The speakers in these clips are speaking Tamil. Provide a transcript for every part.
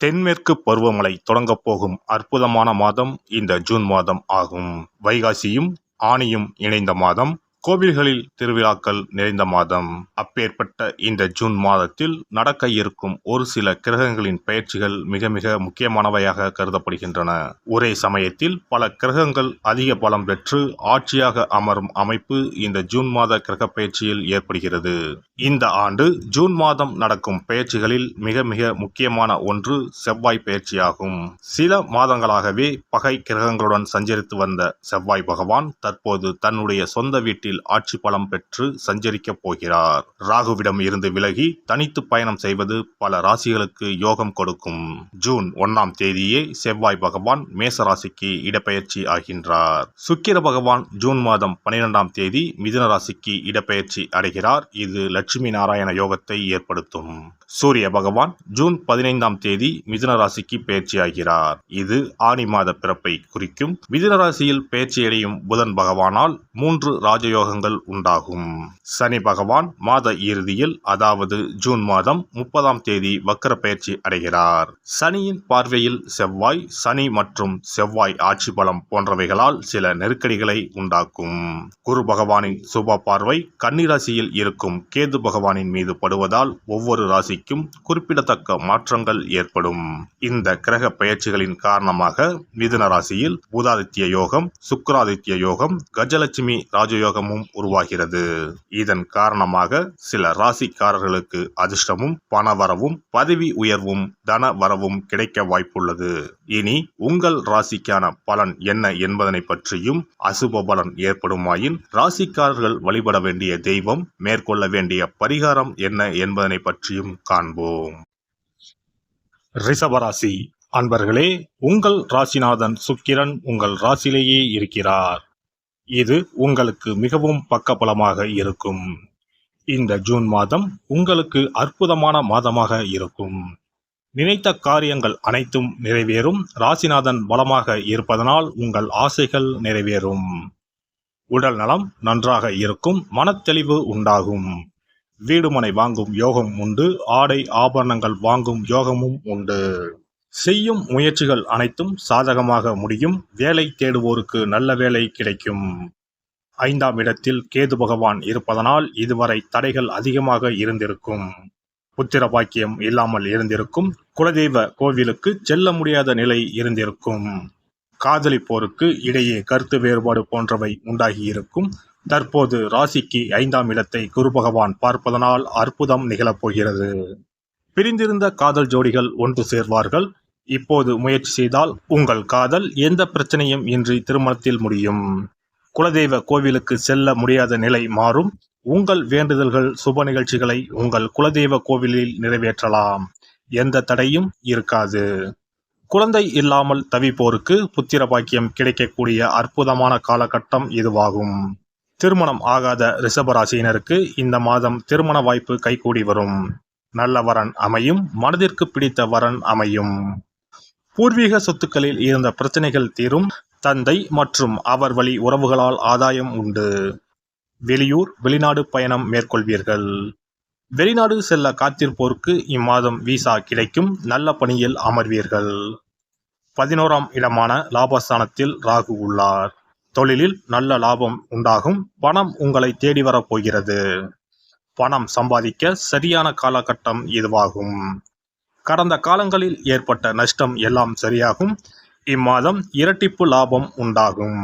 தென்மேற்கு பருவமழை தொடங்கப் போகும் அற்புதமான மாதம் இந்த ஜூன் மாதம் ஆகும். வைகாசியும் ஆனியும் இணைந்த மாதம், கோவில்களில் திருவிழாக்கள் நிறைந்த மாதம். அப்பேற்பட்ட இந்த ஜூன் மாதத்தில் நடக்க இருக்கும் ஒரு சில கிரகங்களின் பெயர்ச்சிகள் மிக மிக முக்கியமானவையாக கருதப்படுகின்றன. ஒரே சமயத்தில் பல கிரகங்கள் அதிக பலம் பெற்று ஆட்சியாக அமரும் அமைப்பு இந்த ஜூன் மாத கிரக பெயர்ச்சியில் ஏற்படுகிறது. இந்த ஆண்டு ஜூன் மாதம் நடக்கும் பெயர்ச்சிகளில் மிக மிக முக்கியமான ஒன்று செவ்வாய் பெயர்ச்சியாகும். சில மாதங்களாகவே பகை கிரகங்களுடன் சஞ்சரித்து வந்த செவ்வாய் பகவான் தற்போது தன்னுடைய சொந்த வீட்டில் ஆட்சி பலம் பெற்று சஞ்சரிக்கப் போகிறார். ராகுவிடம் இருந்து விலகி தனித்து பயணம் செய்வது பல ராசிகளுக்கு யோகம் கொடுக்கும். ஜூன் 1ஆம் தேதியே செவ்வாய் பகவான் மேச ராசிக்கு இடப்பெயர்ச்சி ஆகின்றார். சுக்கிர பகவான் ஜூன் மாதம் 12ஆம் தேதி மிதுன ராசிக்கு இடப்பெயர்ச்சி அடைகிறார். இது லட்சுமி நாராயண யோகத்தை ஏற்படுத்தும். சூரிய பகவான் ஜூன் 15ஆம் தேதி மிதுன ராசிக்கு பெயர்ச்சியாகிறார். இது ஆனி மாத பிறப்பை குறிக்கும். மிதுன ராசியில் பெயர்ச்சியடையும் புதன் பகவானால் 3 ராஜயோகங்கள் உண்டாகும். சனி பகவான் மாத இறுதியில், அதாவது ஜூன் மாதம் 30ஆம் தேதி வக்கர பெயர்ச்சி அடைகிறார். சனியின் பார்வையில் செவ்வாய், சனி மற்றும் செவ்வாய் ஆட்சி பலம் போன்றவைகளால் சில நெருக்கடிகளை உண்டாக்கும். குரு பகவானின் சுப பார்வை கன்னி ராசியில் இருக்கும் கேது பகவானின் மீது படுவதால் ஒவ்வொரு ராசிக்கும் குறிப்பிடத்தக்க மாற்றங்கள் ஏற்படும். இந்த கிரக பெயர்ச்சிகளின் காரணமாக மிதுன ராசியில் புதாதித்ய யோகம், சுக்கிராதித்ய யோகம், கஜலட்சுமி ராஜயோகமும் உருவாகிறது. இதன் காரணமாக சில ராசிக்காரர்களுக்கு அதிர்ஷ்டமும் பணவரவும் பதவி உயர்வும் தன வரவும் கிடைக்க வாய்ப்புள்ளது. இனி உங்கள் ராசிக்கான பலன் என்ன என்பதனை பற்றியும், அசுப பலன் ஏற்படுமாயின் ராசிக்காரர்கள் வழிபட வேண்டிய தெய்வம், மேற்கொள்ள வேண்டிய பரிகாரம் என்ன என்பதனை பற்றியும் காண்போம். ரிஷபராசி அன்பர்களே, உங்கள் ராசிநாதன் சுக்கிரன் உங்கள் ராசியிலேயே இருக்கிறார். இது உங்களுக்கு மிகவும் பக்கபலமாக இருக்கும். இந்த ஜூன் மாதம் உங்களுக்கு அற்புதமான மாதமாக இருக்கும். நினைத்த காரியங்கள் அனைத்தும் நிறைவேறும். ராசிநாதன் பலமாக இருப்பதனால் உங்கள் ஆசைகள் நிறைவேறும். உடல் நலம் நன்றாக இருக்கும். மனத்தெளிவு உண்டாகும். வீடுமனை வாங்கும் யோகம் உண்டு. ஆடை ஆபரணங்கள் வாங்கும் யோகமும் உண்டு. செய்யும் முயற்சிகள் அனைத்தும் சாதகமாக முடியும். வேலை தேடுவோருக்கு நல்ல வேலை கிடைக்கும். 5ஆம் இடத்தில் கேது பகவான் இருப்பதனால் இதுவரை தடைகள் அதிகமாக இருந்திருக்கும். புத்திர பாக்கியம் இல்லாமல் இருந்திருக்கும். குலதெய்வ கோவிலுக்கு செல்ல முடியாத நிலை இருந்திருக்கும். காதலிப்போருக்கு இடையே கருத்து வேறுபாடு போன்றவை உண்டாகியிருக்கும். தற்போது ராசிக்கு 5ஆம் இடத்தை குரு பகவான் பார்ப்பதனால் அற்புதம் நிகழப்போகிறது. பிரிந்திருந்த காதல் ஜோடிகள் ஒன்று சேர்வார்கள். இப்போது முயற்சி செய்தால் உங்கள் காதல் எந்த பிரச்சனையும் இன்றி திருமணத்தில் முடியும். குலதெய்வ கோவிலுக்கு செல்ல முடியாத நிலை மாறும். உங்கள் வேண்டுதல்கள், சுப நிகழ்ச்சிகளை உங்கள் குலதெய்வ கோவிலில் நிறைவேற்றலாம். எந்த தடையும் இருக்காது. குழந்தை இல்லாமல் தவிப்போருக்கு புத்திர பாக்கியம் கிடைக்கக்கூடிய அற்புதமான காலகட்டம் இதுவாகும். திருமணம் ஆகாத ரிஷபராசியினருக்கு இந்த மாதம் திருமண வாய்ப்பு கைகூடி வரும். நல்ல வரன் அமையும். மனதிற்கு பிடித்த வரன் அமையும். பூர்வீக சொத்துக்களில் இருந்த பிரச்சனைகள் தீரும். தந்தை மற்றும் அவர் வழி உறவுகளால் ஆதாயம் உண்டு. வெளியூர், வெளிநாடு பயணம் மேற்கொள்வீர்கள். வெளிநாடு செல்ல காத்திருப்போருக்கு இம்மாதம் விசா கிடைக்கும். நல்ல பணியில் அமர்வீர்கள். 11ஆம் இடமான லாபஸ்தானத்தில் ராகு உள்ளார். தொழிலில் நல்ல லாபம் உண்டாகும். பணம் உங்களை தேடி வரப்போகிறது. பணம் சம்பாதிக்க சரியான காலகட்டம் இதுவாகும். கடந்த காலங்களில் ஏற்பட்ட நஷ்டம் எல்லாம் சரியாகும். இம்மாதம் இரட்டிப்பு லாபம் உண்டாகும்.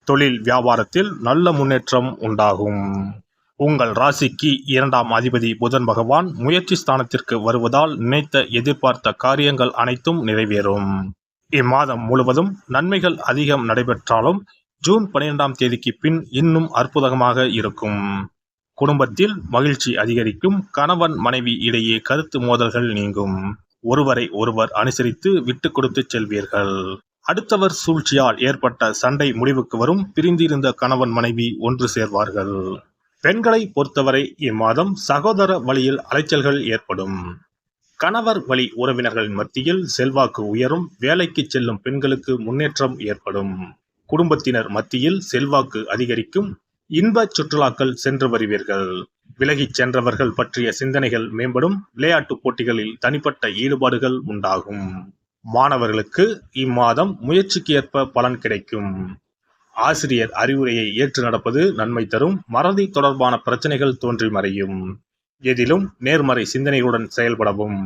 தொழில் வியாபாரத்தில் நல்ல முன்னேற்றம் உண்டாகும். உங்கள் ராசிக்கு 2ஆம் அதிபதி புதன் பகவான் முயற்சி ஸ்தானத்திற்கு வருவதால் நினைத்த எதிர்பார்த்த காரியங்கள் அனைத்தும் நிறைவேறும். இம்மாதம் முழுவதும் நன்மைகள் அதிகம் நடைபெற்றாலும் ஜூன் 12ஆம் தேதிக்கு பின் இன்னும் அற்புதமாக இருக்கும். குடும்பத்தில் மகிழ்ச்சி அதிகரிக்கும். கணவன் மனைவி இடையே கருத்து மோதல்கள் நீங்கும். ஒருவரை ஒருவர் அனுசரித்து விட்டு கொடுத்து செல்வீர்கள். அடுத்தவர் சூழ்ச்சியால் ஏற்பட்ட சண்டை முடிவுக்கு வரும். பிரிந்திருந்த கணவன் மனைவி ஒன்று சேர்வார்கள். பெண்களை பொறுத்தவரை இம்மாதம் சகோதர வழியில் அலைச்சல்கள் ஏற்படும். கணவர் வழி உறவினர்களின் மத்தியில் செல்வாக்கு உயரும். வேலைக்கு செல்லும் பெண்களுக்கு முன்னேற்றம் ஏற்படும். குடும்பத்தினர் மத்தியில் செல்வாக்கு அதிகரிக்கும். இன்ப சுற்றுலாக்கள் சென்று வருவீர்கள். விலகிச் சென்றவர்கள் பற்றிய சிந்தனைகள் மேம்படும். விளையாட்டுப் போட்டிகளில் தனிப்பட்ட ஈடுபாடுகள் உண்டாகும். மாணவர்களுக்கு இம்மாதம் முயற்சிக்கு ஏற்ப பலன் கிடைக்கும். ஆசிரியர் அறிவுரையை ஏற்று நடப்பது நன்மை தரும். மறதி தொடர்பான பிரச்சனைகள் தோன்றி மறையும். எதிலும் நேர்மறை சிந்தனைகளுடன் செயல்படவும்.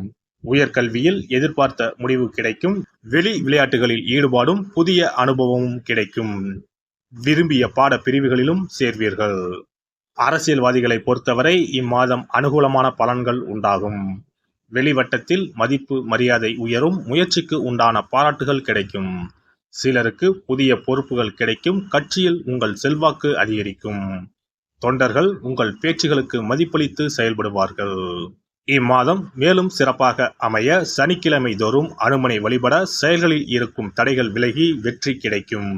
உயர்கல்வியில் எதிர்பார்த்த முடிவு கிடைக்கும். வெளி விளையாட்டுகளில் ஈடுபாடும் புதிய அனுபவமும் கிடைக்கும். விரும்பிய பாட பிரிவுகளிலும் சேர்வீர்கள். அரசியல்வாதிகளை பொறுத்தவரை இம்மாதம் அனுகூலமான பலன்கள் உண்டாகும். வெளிவட்டத்தில் மதிப்பு மரியாதை உயரும். முயற்சிக்கு உண்டான பாராட்டுகள் கிடைக்கும். சிலருக்கு புதிய பொறுப்புகள் கிடைக்கும். கட்சியில் உங்கள் செல்வாக்கு அதிகரிக்கும். தொண்டர்கள் உங்கள் பேச்சுகளுக்கு மதிப்பளித்து செயல்படுவார்கள். இம்மாதம் மேலும் சிறப்பாக அமைய சனிக்கிழமை தோறும் அனுமனை வழிபட செயல்களில் இருக்கும் தடைகள் விலகி வெற்றி கிடைக்கும்.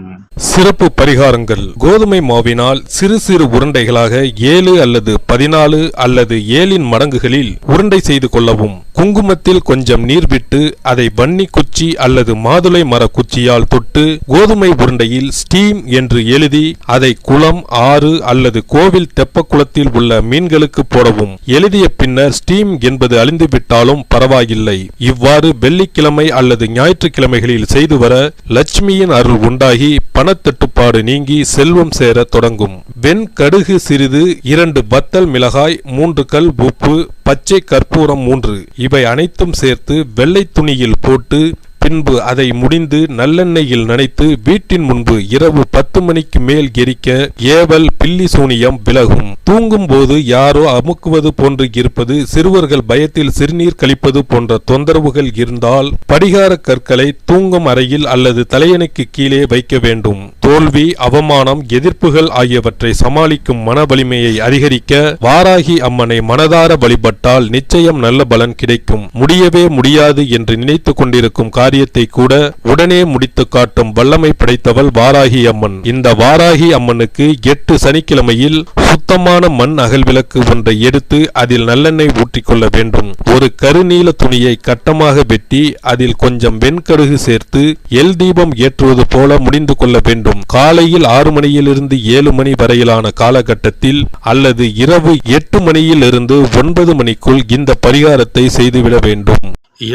சிறப்பு பரிகாரங்கள். கோதுமை மாவினால் சிறு சிறு உருண்டைகளாக 7 அல்லது 14 அல்லது 7 மடங்குகளில் உருண்டை செய்து கொள்ளவும். குங்குமத்தில் கொஞ்சம் நீர் விட்டு அதை வன்னி குச்சி அல்லது மாதுளை மர குச்சியால் தொட்டு கோதுமை உருண்டையில் ஸ்டீம் என்று எழுதி அதை குளம், ஆறு அல்லது கோவில் தெப்பக்குளத்தில் உள்ள மீன்களுக்கு போடவும். எழுதிய பின்னர் ஸ்டீம் என்பது அழிந்துவிட்டாலும் பரவாயில்லை. இவ்வாறு வெள்ளிக்கிழமை அல்லது ஞாயிற்றுக்கிழமைகளில் செய்து வர லட்சுமியின் அருள் உண்டாகி பணத்தட்டுப்பாடு நீங்கி செல்வம் சேர தொடங்கும். வெண்கடுகு சிறிது, 2 வத்தல் மிளகாய், 3 கல் உப்பு, பச்சை கற்பூரம் 3 இவை அனைத்தும் சேர்த்து வெள்ளை துணியில் போட்டு பின்பு அதை முடிந்து நல்லெண்ணெயில் நனைத்து வீட்டின் முன்பு இரவு 10 மணிக்கு மேல் எரிக்க ஏவல், பில்லி சூனியம் விலகும். தூங்கும் போது யாரோ அமுக்குவது போன்று இருப்பது, சிறுவர்கள் பயத்தில் சிறுநீர் கழிப்பது போன்ற தொந்தரவுகள் இருந்தால் படிகார கற்களை தூங்கும் அறையில் அல்லது தலையணைக்கு கீழே வைக்க வேண்டும். தோல்வி, அவமானம், எதிர்ப்புகள் ஆகியவற்றை சமாளிக்கும் மன வலிமையை அதிகரிக்க வாராகி அம்மனை மனதார வழிபட்டால் நிச்சயம் நல்ல பலன் கிடைக்கும். முடியவே முடியாது என்று நினைத்து கொண்டிருக்கும் காரியத்தை கூட உடனே முடித்து காட்டும் வல்லமை படைத்தவள் வாராகி அம்மன். இந்த வாராகி அம்மனுக்கு 8 சனிக்கிழமையில் சுத்தமான மண் அகல் விளக்கு ஒன்றை எடுத்து அதில் நல்லெண்ணெய் ஊற்றிக்கொள்ள வேண்டும். ஒரு கருநீல துணியை கட்டமாக வெட்டி அதில் கொஞ்சம் வெண்கடுகு சேர்த்து எல் தீபம் ஏற்றுவது போல முடிந்து கொள்ள வேண்டும். காலையில் 6 மணியிலிருந்து 7 மணி வரையிலான காலகட்டத்தில் அல்லது இரவு 8 மணியிலிருந்து 9 மணிக்குள் இந்த பரிகாரத்தை செய்துவிட வேண்டும்.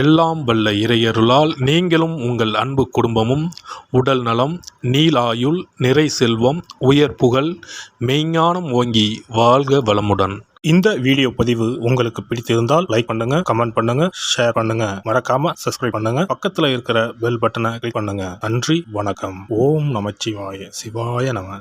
எல்லாம் வல்ல இறையருளால் நீங்களும் உங்கள் அன்பு குடும்பமும் உடல் நலம், நீலாயுள், நிறை செல்வம், உயர் புகழ், மெய்ஞானம் ஓங்கி வாழ்க வளமுடன். இந்த வீடியோ பதிவு உங்களுக்கு பிடித்திருந்தால் லைக் பண்ணுங்க, கமெண்ட் பண்ணுங்க, ஷேர் பண்ணுங்க, மறக்காம சப்ஸ்கிரைப் பண்ணுங்க. பக்கத்துல இருக்கிற பெல் பட்டனை கிளிக் பண்ணுங்க. நன்றி, வணக்கம். ஓம் நமச்சிவாய. சிவாய நம.